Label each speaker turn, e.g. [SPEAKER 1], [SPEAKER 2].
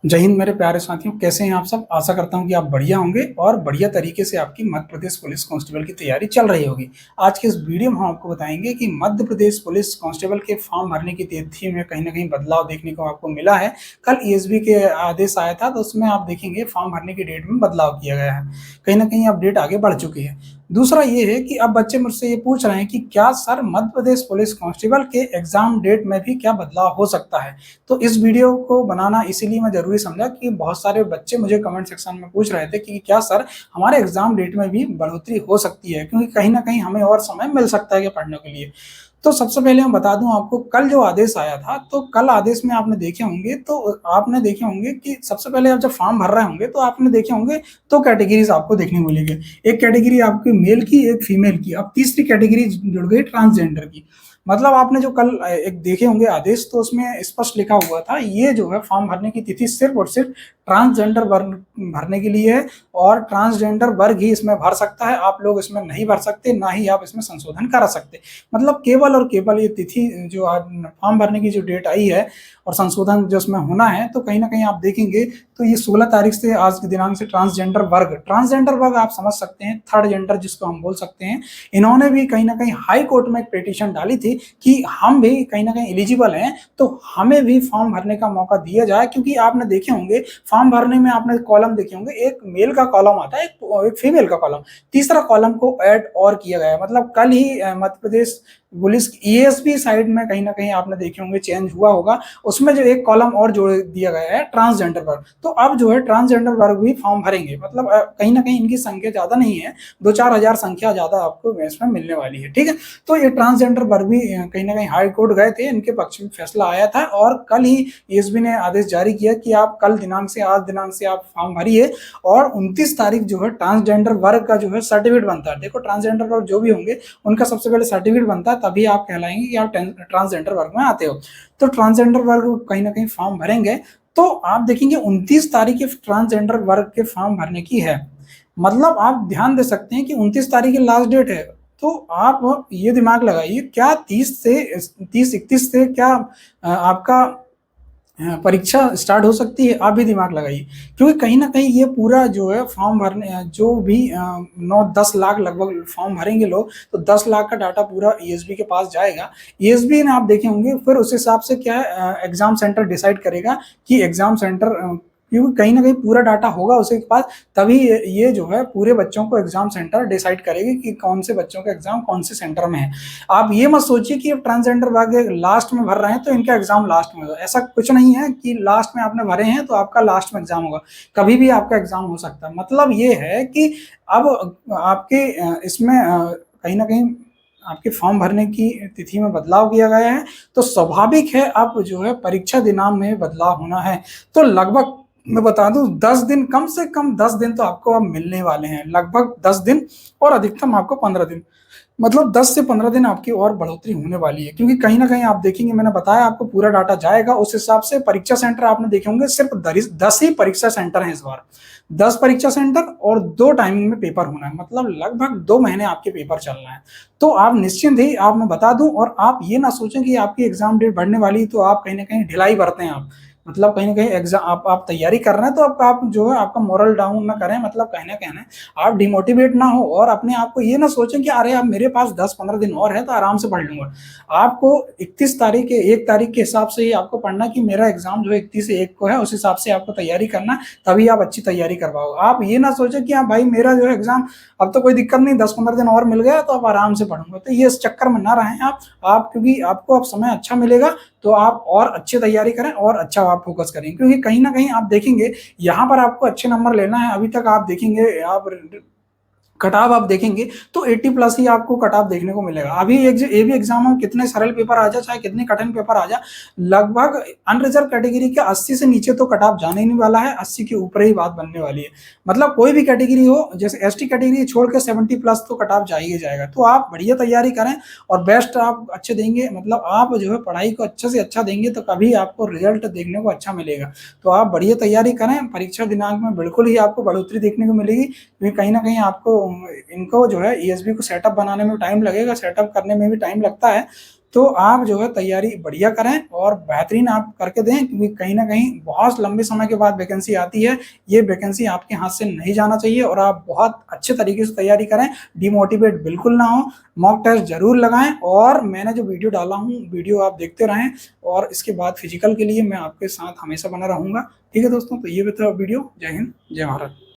[SPEAKER 1] जय हिंद मेरे प्यारे साथियों, कैसे हैं आप सब। आशा करता हूं कि आप बढ़िया होंगे और बढ़िया तरीके से आपकी मध्य प्रदेश पुलिस कांस्टेबल की तैयारी चल रही होगी। आज के इस वीडियो में हम आपको बताएंगे कि मध्य प्रदेश पुलिस कांस्टेबल के फॉर्म भरने की तिथि में कहीं ना कहीं बदलाव देखने को आपको मिला है। कल ईएसबी के आदेश आया था, तो उसमें आप देखेंगे फॉर्म भरने की डेट में बदलाव किया गया है। कहीं ना कहीं अब डेट आगे बढ़ चुकी है। दूसरा ये है कि अब बच्चे मुझसे ये पूछ रहे हैं कि क्या sir Madhya Pradesh police constable के एग्जाम डेट में भी क्या बदलाव हो सकता है। तो इस वीडियो को बनाना इसीलिए मैं जरूरी समझा कि बहुत सारे बच्चे मुझे कमेंट सेक्शन में पूछ रहे थे कि क्या सर हमारे एग्जाम डेट में भी बढ़ोतरी हो सकती है, क्योंकि कहीं ना कहीं हमें और समय मिल सकता है कि पढ़ने के लिए। तो सबसे पहले मैं बता दूं आपको, कल जो आदेश आया था, तो कल आदेश में आपने देखे होंगे कि सबसे पहले आप जब फॉर्म भर रहे होंगे तो आपने देखे होंगे तो कैटेगरीज आपको देखने को मिलेगी। एक कैटेगरी आपकी मेल की, एक फीमेल की, अब तीसरी कैटेगरी जुड़ गई ट्रांसजेंडर की। मतलब आपने जो कल एक देखे होंगे आदेश, तो उसमें स्पष्ट लिखा हुआ था ये जो है फॉर्म भरने की तिथि सिर्फ और सिर्फ ट्रांसजेंडर वर्ग भरने के लिए है, और ट्रांसजेंडर वर्ग ही इसमें भर सकता है। आप लोग इसमें नहीं भर सकते, ना ही आप इसमें संशोधन करा सकते। मतलब केवल और केवल ये तिथि जो फॉर्म भरने की जो डेट आई है और संशोधन जो इसमें होना है, तो कहीं ना कहीं आप देखेंगे तो ये 16 तारीख से, आज के दिनांक से ट्रांसजेंडर वर्ग आप समझ सकते हैं, थर्ड जेंडर जिसको हम बोल सकते हैं। इन्होंने भी कहीं ना कहीं हाई कोर्ट में एक पिटीशन डाली थी कि हम भी कहीं ना कहीं एलिजिबल हैं, तो हमें भी फॉर्म भरने का मौका दिया जाए। क्योंकि आपने देखे होंगे फॉर्म भरने में, आपने कॉलम देखे होंगे, एक मेल का कॉलम आता है, एक फीमेल का कॉलम, तीसरा कॉलम को ऐड और किया गया है। मतलब कल ही Madhya Pradesh police ESB side में कहीं ना कहीं आपने देखे होंगे चेंज हुआ होगा, उसमें जो एक कॉलम और जोड़ दिया गया है ट्रांसजेंडर वर्ग। तो अब जो है ट्रांसजेंडर वर्ग भी फॉर्म भरेंगे। मतलब कहीं ना कहीं इनकी संख्या ज्यादा नहीं है, 2-4 हजार संख्या ज्यादा आपको इसमें मिलने वाली है। ठीक है, तो ये ट्रांसजेंडर वर्ग भी कहीं ना कहीं हाई कोर्ट गए थे, इनके पक्ष में फैसला आया था, और कल ही ईएसबी ने आदेश जारी किया कि आप कल दिनांक से, आज दिनांक से आप फॉर्म भरिए, और 29 तारीख जो है ट्रांसजेंडर वर्ग का जो है सर्टिफिकेट बनता है। देखो ट्रांसजेंडर वर्ग जो भी होंगे उनका सबसे पहले सर्टिफिकेट बनता है, तभी आप कहलाएंगे कि आप ट्रांसजेंडर वर्ग में आते हो। तो ट्रांसजेंडर वर्ग कहीं ना कहीं फॉर्म भरेंगे। तो आप देखेंगे 29 तारीख के ट्रांसजेंडर वर्ग के फॉर्म भरने की है। मतलब आप ध्यान दे सकते हैं कि 29 तारीख की लास्ट डेट है। तो आप ये दिमाग लगाइए, क्या 30-31 से क्या आपका परीक्षा स्टार्ट हो सकती है। आप भी दिमाग लगाइए, क्योंकि कहीं ना कहीं ये पूरा जो है फॉर्म भरने, जो भी 9-10 लाख लगभग फॉर्म भरेंगे लोग, तो 10 लाख का डाटा पूरा ईएसबी के पास जाएगा। ईएसबी ने आप देखे होंगे फिर उस हिसाब से क्या है, एग्जाम सेंटर डिसाइड करेगा कि एग्जाम सेंटर, क्योंकि कहीं ना कहीं पूरा डाटा होगा उसके पास, तभी ये जो है पूरे बच्चों को एग्जाम सेंटर डिसाइड करेगी कि कौन से बच्चों का एग्जाम कौन से सेंटर में है। आप ये मत सोचिए कि अब ट्रांसजेंडर भाग लास्ट में भर रहे हैं तो इनका एग्जाम लास्ट में होगा। ऐसा कुछ नहीं है कि लास्ट में आपने भरे हैं तो आपका लास्ट में एग्जाम होगा। कभी भी आपका एग्जाम हो सकता है। मतलब ये है कि अब आपके इसमें कहीं ना कहीं आपके फॉर्म भरने की तिथि में बदलाव किया गया है, तो स्वाभाविक है अब जो है परीक्षा दिनांक में बदलाव होना है। तो लगभग मैं बता दूं 10 दिन, कम से कम 10 दिन तो आपको अब मिलने वाले हैं, लगभग 10 दिन, और अधिकतम आपको 15 दिन। मतलब 10 से 15 दिन आपकी और बढ़ोतरी होने वाली है, क्योंकि कहीं ना कहीं आप देखेंगे, मैंने बताया आपको पूरा डाटा जाएगा, उस हिसाब से परीक्षा सेंटर आपने देखे होंगे सिर्फ 10 ही परीक्षा सेंटर हैं इस बार। 10 परीक्षा सेंटर और 2 टाइमिंग में पेपर होना है। मतलब लगभग 2 महीने आपके पेपर चलना है। तो आप निश्चिंत ही, आप मैं बता दूं, और आप ये ना सोचें कि आपकी एग्जाम डेट बढ़ने वाली तो आप कहीं ना कहीं ढिलाई बरतें हैं आप। मतलब कहीं ना कहीं एग्जाम आप तैयारी कर रहे हैं, तो आप जो है आपका मोरल डाउन ना करें। मतलब कहना आप डिमोटिवेट ना हो, और अपने आप को ये ना सोचें कि अरे अब मेरे पास 10-15 दिन और है तो आराम से पढ़ लूंगा। आपको 31 तारीख के 1 तारीख के हिसाब से ही आपको पढ़ना कि मेरा एग्जाम जो 31 से 1 को है, उस हिसाब से आपको तैयारी करना, तभी आप अच्छी तैयारी करवाओगे। आप ये ना सोचें कि हाँ भाई मेरा जो है एग्जाम अब तो कोई दिक्कत नहीं, 10-15 दिन और मिल गया तो अब आराम से पढ़ूंगा। तो ये इस चक्कर में ना रहें आप क्योंकि आपको अब समय अच्छा मिलेगा, तो आप और अच्छी तैयारी करें और अच्छा आप फोकस करें। क्योंकि कहीं ना कहीं आप देखेंगे यहाँ पर आपको अच्छे नंबर लेना है। अभी तक आप देखेंगे, आप कटाव आप देखेंगे तो 80+ ही आपको कटाव देखने को मिलेगा। अभी ये भी एग्जाम हो, कितने सरल पेपर आ जाए चाहे कितने कठिन पेपर आ जाए, लगभग अनरिजर्व कैटेगरी के 80 से नीचे तो कटाव जाने ही नहीं वाला है, 80 के ऊपर ही बात बनने वाली है। मतलब कोई भी कैटेगरी हो, जैसे एसटी कैटेगरी छोड़ के 70+ तो कटाव जाइए जाएगा। तो आप बढ़िया तैयारी करें और बेस्ट आप अच्छे देंगे। मतलब आप जो है पढ़ाई को अच्छे से अच्छा देंगे तो कभी आपको रिजल्ट देखने को अच्छा मिलेगा। तो आप बढ़िया तैयारी करें, परीक्षा दिनांक में बिल्कुल ही आपको बढ़ोतरी देखने को मिलेगी। क्योंकि कहीं ना कहीं आपको इनको जो है ईएसबी को सेटअप बनाने में टाइम लगेगा, सेटअप करने में भी टाइम लगता है। तो आप जो है तैयारी बढ़िया करें और बेहतरीन आप करके दें, क्योंकि कहीं ना कहीं बहुत लंबे समय के बाद वैकेंसी आती है। ये वैकेंसी आपके हाथ से नहीं जाना चाहिए और आप बहुत अच्छे तरीके से तैयारी करें, डिमोटिवेट बिल्कुल ना हो, मॉक टेस्ट जरूर लगाएं और मैंने जो वीडियो डाला हूं वीडियो आप देखते रहें और इसके बाद फिजिकल के लिए मैं आपके साथ हमेशा बना रहूंगा। ठीक है दोस्तों, तो ये भी था वीडियो। जय हिंद, जय भारत।